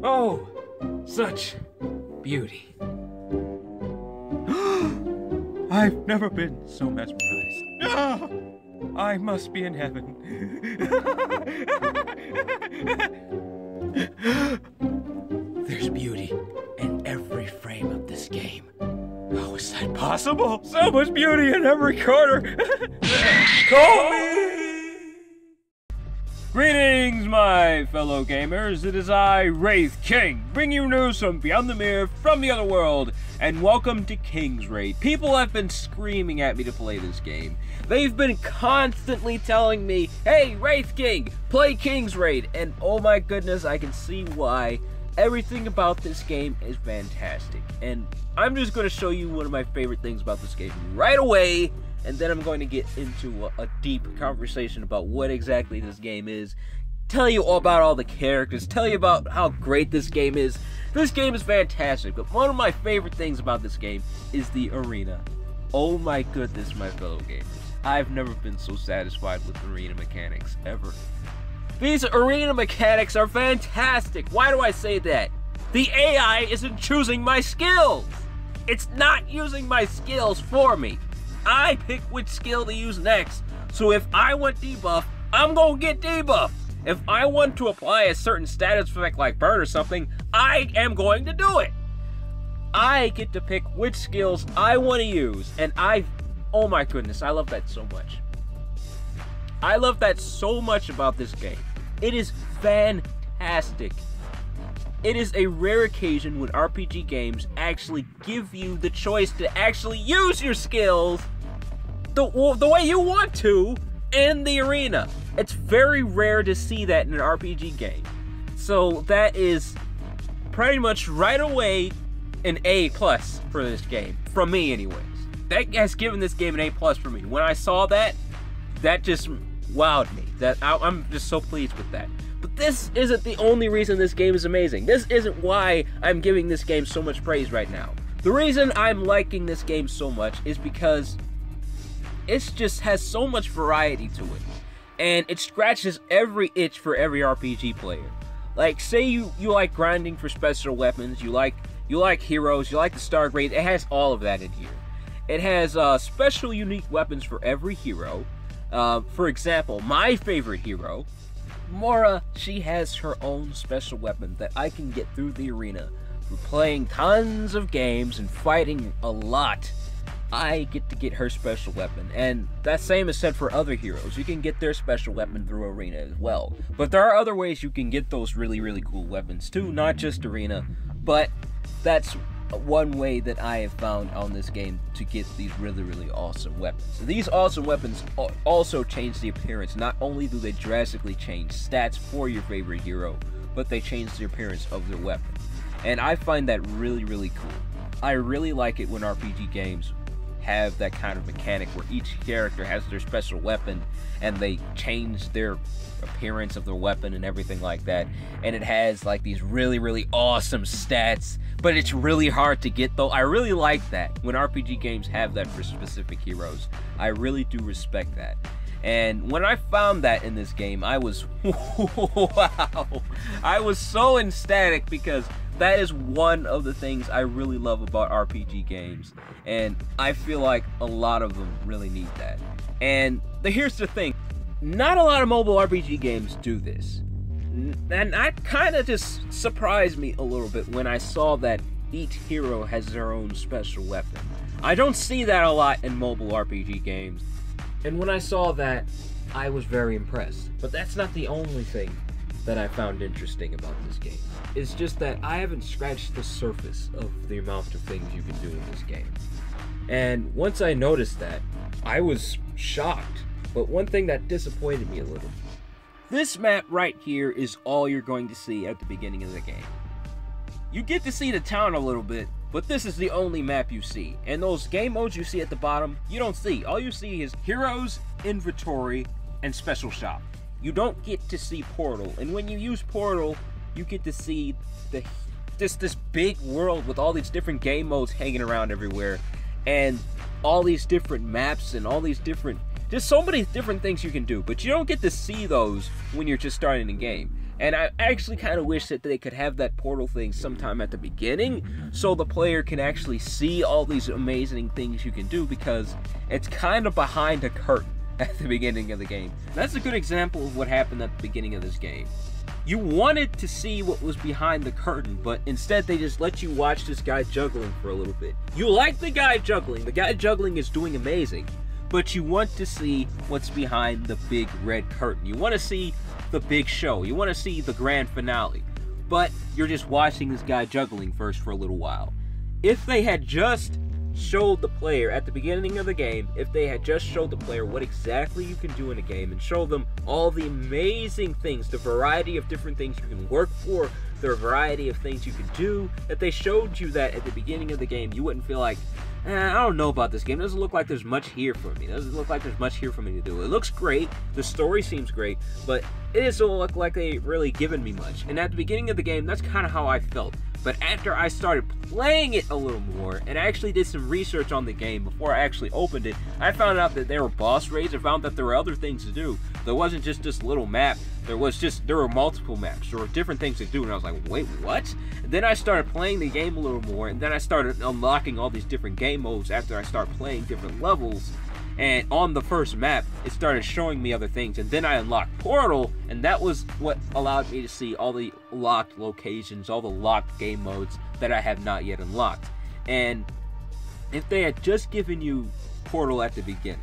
Oh, such beauty. I've never been so mesmerized. Ah, I must be in heaven. There's beauty in every frame of this game. How is that possible? So much beauty in every corner. Call me! Greetings, my fellow gamers. It is I, Wraith King, bringing you news from beyond the mirror, from the other world, and welcome to King's Raid. People have been screaming at me to play this game. They've been constantly telling me, hey, Wraith King, play King's Raid, and oh my goodness, I can see why. Everything about this game is fantastic, and I'm just going to show you one of my favorite things about this game right away, and then I'm going to get into a deep conversation about what exactly this game is, tell you all about all the characters, tell you about how great this game is. This game is fantastic, but one of my favorite things about this game is the arena. Oh my goodness, my fellow gamers. I've never been so satisfied with arena mechanics, ever. These arena mechanics are fantastic. Why do I say that? The AI isn't choosing my skills. It's not using my skills for me. I pick which skill to use next. So if I want debuff, I'm gonna get debuff. If I want to apply a certain status effect like burn or something, I am going to do it. I get to pick which skills I want to use, and oh my goodness, I love that so much. I love that so much about this game. It is fantastic. It is a rare occasion when RPG games actually give you the choice to actually use your skills the way you want to in the arena. It's very rare to see that in an RPG game. So that is pretty much right away an A+ for this game. From me anyways. That has given this game an A+ for me. When I saw that, that just wowed me. I'm just so pleased with that. But this isn't the only reason this game is amazing. This isn't why I'm giving this game so much praise right now. The reason I'm liking this game so much is because it just has so much variety to it. And it scratches every itch for every RPG player. Like, say you like grinding for special weapons, you like heroes, you like the star grade, it has all of that in here. It has special unique weapons for every hero. For example, my favorite hero, Mora, she has her own special weapon that I can get through the arena. Through playing tons of games and fighting a lot, I get to get her special weapon. And that same is said for other heroes. You can get their special weapon through arena as well. But there are other ways you can get those really, really cool weapons too, not just arena. But that's one way that I have found on this game to get these really, really awesome weapons. These awesome weapons also change the appearance. Not only do they drastically change stats for your favorite hero, but they change the appearance of their weapon. And I find that really, really cool. I really like it when RPG games have that kind of mechanic where each character has their special weapon and they change their appearance of their weapon and everything like that. And it has like these really, really awesome stats, but it's really hard to get though. I really like that when RPG games have that for specific heroes. I really do respect that. And when I found that in this game, I was, wow. I was so ecstatic because that is one of the things I really love about RPG games. And I feel like a lot of them really need that. And here's the thing. Not a lot of mobile RPG games do this. And that kind of just surprised me a little bit when I saw that each hero has their own special weapon. I don't see that a lot in mobile RPG games. And when I saw that, I was very impressed. But that's not the only thing that I found interesting about this game. It's just that I haven't scratched the surface of the amount of things you can do in this game. And once I noticed that, I was shocked. But one thing that disappointed me a little. This map right here is all you're going to see at the beginning of the game. You get to see the town a little bit, but this is the only map you see. And those game modes you see at the bottom, you don't see. All you see is heroes, inventory, and special shop. You don't get to see Portal. And when you use Portal, you get to see this big world with all these different game modes hanging around everywhere. And all these different maps and all these different... There's so many different things you can do, but you don't get to see those when you're just starting the game. And I actually kind of wish that they could have that portal thing sometime at the beginning, so the player can actually see all these amazing things you can do, because it's kind of behind a curtain at the beginning of the game. That's a good example of what happened at the beginning of this game. You wanted to see what was behind the curtain, but instead they just let you watch this guy juggling for a little bit. You like the guy juggling is doing amazing, but you want to see what's behind the big red curtain. You want to see the big show. You want to see the grand finale. But you're just watching this guy juggling first for a little while. If they had just showed the player at the beginning of the game, if they had just showed the player what exactly you can do in a game and show them all the amazing things, the variety of different things you can work for, the variety of things you can do, if they showed you that at the beginning of the game, you wouldn't feel like, I don't know about this game. It doesn't look like there's much here for me. It doesn't look like there's much here for me to do. It looks great. The story seems great, but it doesn't look like they really given me much. And at the beginning of the game, that's kind of how I felt. But after I started playing it a little more, and I actually did some research on the game before I actually opened it, I found out that there were boss raids. I found that there were other things to do. There wasn't just this little map. There were multiple maps. There were different things to do, and I was like, wait, what? And then I started playing the game a little more, and then I started unlocking all these different game modes after I started playing different levels. And on the first map, it started showing me other things, and then I unlocked Portal, and that was what allowed me to see all the locked locations, all the locked game modes that I have not yet unlocked. And if they had just given you Portal at the beginning,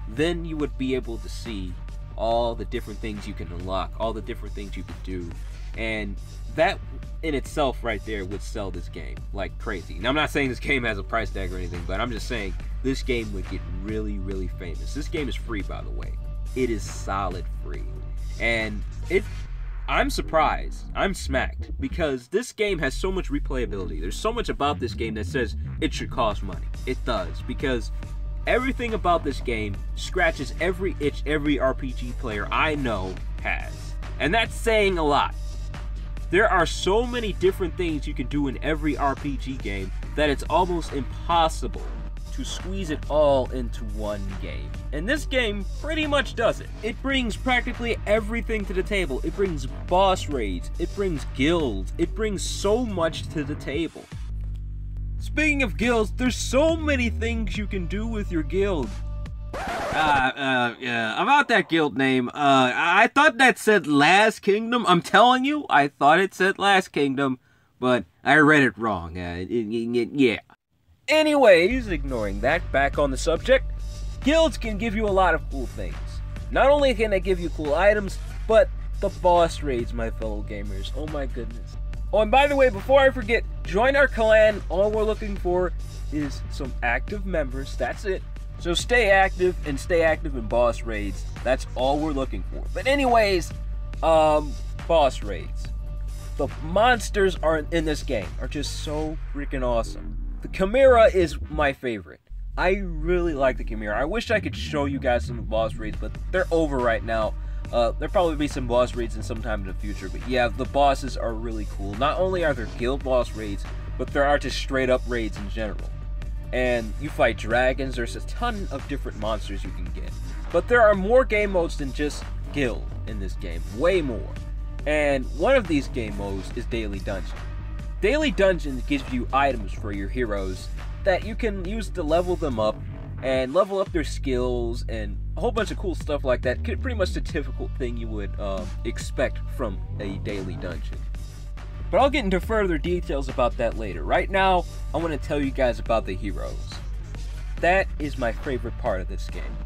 then you would be able to see all the different things you can unlock, all the different things you could do, and that in itself right there would sell this game like crazy. Now, I'm not saying this game has a price tag or anything, but I'm just saying this game would get really, really famous. This game is free, by the way. It is solid free. And I'm surprised. I'm smacked. Because this game has so much replayability. There's so much about this game that says it should cost money. It does. Because everything about this game scratches every itch every RPG player I know has. And that's saying a lot. There are so many different things you can do in every RPG game that it's almost impossible to squeeze it all into one game. And this game pretty much does it. It brings practically everything to the table. It brings boss raids, it brings guilds, it brings so much to the table. Speaking of guilds, there's so many things you can do with your guild. Yeah, about that guild name, I thought that said Last Kingdom. I'm telling you, I thought it said Last Kingdom, but I read it wrong. Yeah. Anyways, ignoring that, back on the subject, guilds can give you a lot of cool things. Not only can they give you cool items, but the boss raids, my fellow gamers. Oh my goodness. Oh, and by the way, before I forget, join our clan. All we're looking for is some active members. That's it. So stay active in boss raids. That's all we're looking for. But anyways, boss raids. The monsters in this game are just so freaking awesome. The Chimera is my favorite. I really like the Chimera. I wish I could show you guys some boss raids, but they're over right now. There'll probably be some boss raids in some time in the future, but yeah, the bosses are really cool. Not only are there guild boss raids, but there are just straight up raids in general. And you fight dragons. There's a ton of different monsters you can get. But there are more game modes than just guild in this game. Way more. And one of these game modes is Daily Dungeon. Daily Dungeon gives you items for your heroes that you can use to level them up and level up their skills and a whole bunch of cool stuff like that. Pretty much the typical thing you would expect from a Daily Dungeon. But I'll get into further details about that later. Right now, I want to tell you guys about the heroes. That is my favorite part of this game.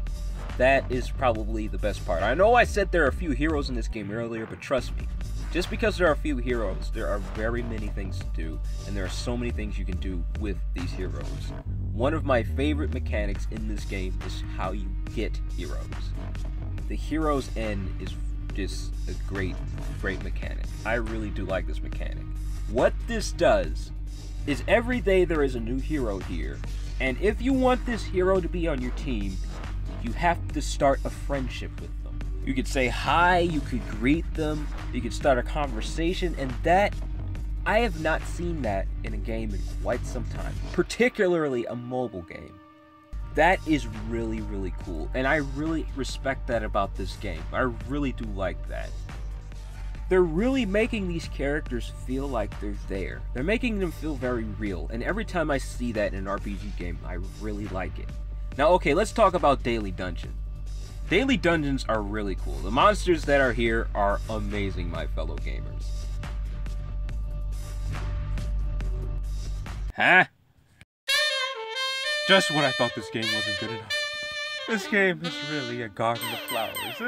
That is probably the best part. I know I said there are a few heroes in this game earlier, but trust me, just because there are a few heroes, there are very many things to do, and there are so many things you can do with these heroes. One of my favorite mechanics in this game is how you get heroes. The hero's end is just a great mechanic. I really do like this mechanic. What this does is every day there is a new hero here, and if you want this hero to be on your team, you have to start a friendship with them. You could say hi, you could greet them, you could start a conversation, and that, I have not seen that in a game in quite some time, particularly a mobile game. That is really, really cool, and I really respect that about this game. I really do like that. they're really making these characters feel like they're there. They're making them feel very real, and every time I see that in an RPG game, I really like it. Now, okay, let's talk about Daily Dungeon. Daily Dungeons are really cool. The monsters that are here are amazing, my fellow gamers. Huh? Just when I thought this game wasn't good enough. This game is really a garden of flowers.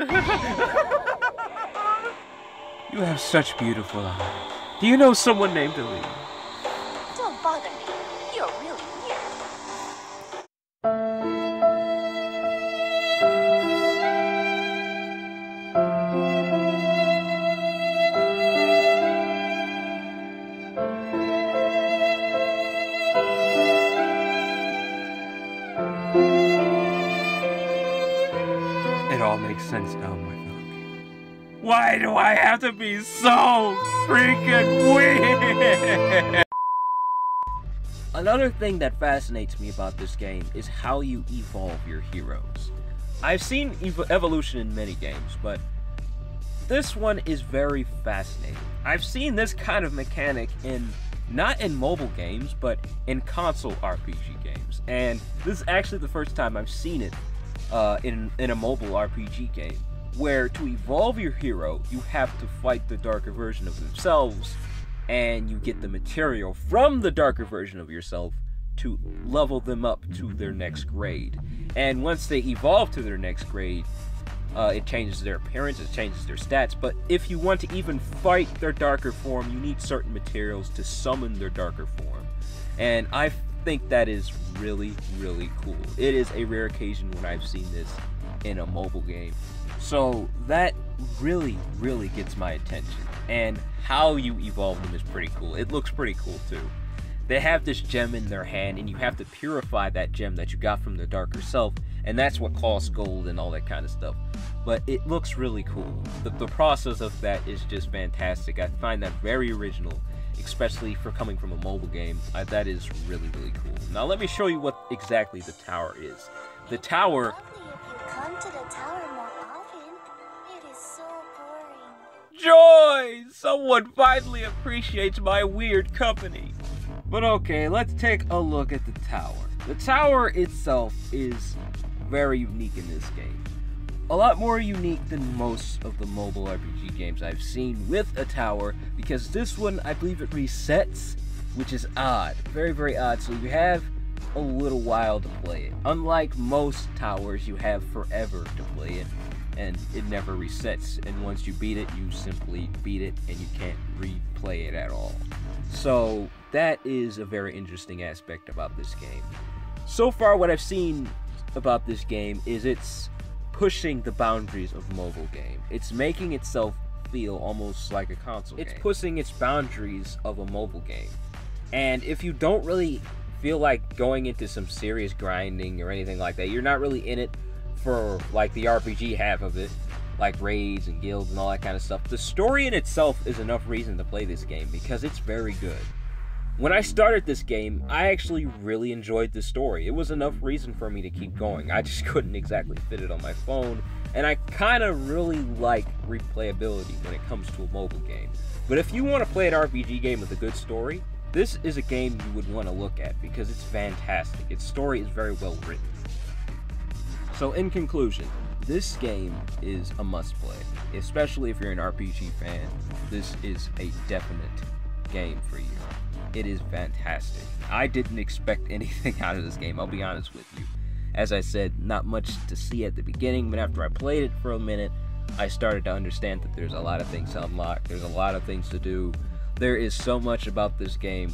You have such beautiful eyes. Do you know someone named Ali? Don't bother me. You're really weird. It all makes sense now, my fellow gamers. Why do I have to be so freaking weird? Another thing that fascinates me about this game is how you evolve your heroes. I've seen evolution in many games, but this one is very fascinating. I've seen this kind of mechanic not in mobile games, but in console RPG games. And this is actually the first time I've seen it in a mobile RPG game, where to evolve your hero, you have to fight the darker version of themselves, and you get the material from the darker version of yourself to level them up to their next grade. And once they evolve to their next grade, it changes their appearance, it changes their stats, but if you want to even fight their darker form, you need certain materials to summon their darker form. And I think that is really, really cool. It is a rare occasion when I've seen this in a mobile game. So that really, really gets my attention. And how you evolve them is pretty cool. It looks pretty cool too. They have this gem in their hand, and you have to purify that gem that you got from the darker self, and that's what costs gold and all that kind of stuff. But it looks really cool. The process of that is just fantastic. I find that very original, especially for coming from a mobile game. That is really, really cool. Now let me show you what exactly the tower is. The tower... Come to the tower more often. It is so boring. Joy! Someone finally appreciates my weird company. But okay, let's take a look at the tower. The tower itself is very unique in this game. A lot more unique than most of the mobile RPG games I've seen with a tower, because this one, I believe it resets, which is odd. Very, very odd. So you have a little while to play it. Unlike most towers, you have forever to play it, and it never resets. And once you beat it, you simply beat it, and you can't replay it at all. So that is a very interesting aspect about this game. So far, what I've seen about this game is it's pushing the boundaries of mobile game. It's making itself feel almost like a console game. It's pushing its boundaries of a mobile game. And if you don't really feel like going into some serious grinding or anything like that, you're not really in it for like the RPG half of it, like raids and guilds and all that kind of stuff. The story in itself is enough reason to play this game because it's very good. When I started this game, I actually really enjoyed the story. It was enough reason for me to keep going. I just couldn't exactly fit it on my phone, and I kind of really like replayability when it comes to a mobile game. But if you want to play an RPG game with a good story, this is a game you would want to look at because it's fantastic. Its story is very well written. So in conclusion, this game is a must-play, especially if you're an RPG fan. This is a definite game for you. It is fantastic. I didn't expect anything out of this game, I'll be honest with you. As I said, not much to see at the beginning, but after I played it for a minute, I started to understand that there's a lot of things to unlock, there's a lot of things to do. There is so much about this game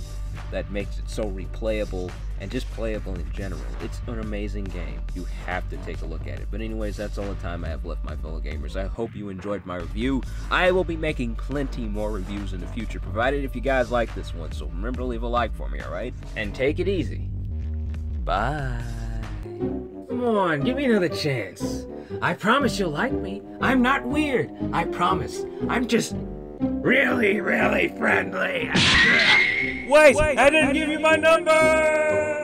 that makes it so replayable and just playable in general. It's an amazing game. You have to take a look at it. But anyways, that's all the time I have left, my fellow gamers. I hope you enjoyed my review. I will be making plenty more reviews in the future, provided if you guys like this one. So remember to leave a like for me, alright? And take it easy. Bye. Come on, give me another chance. I promise you'll like me. I'm not weird. I promise. I'm just really, really friendly. Wait, I didn't give you my number!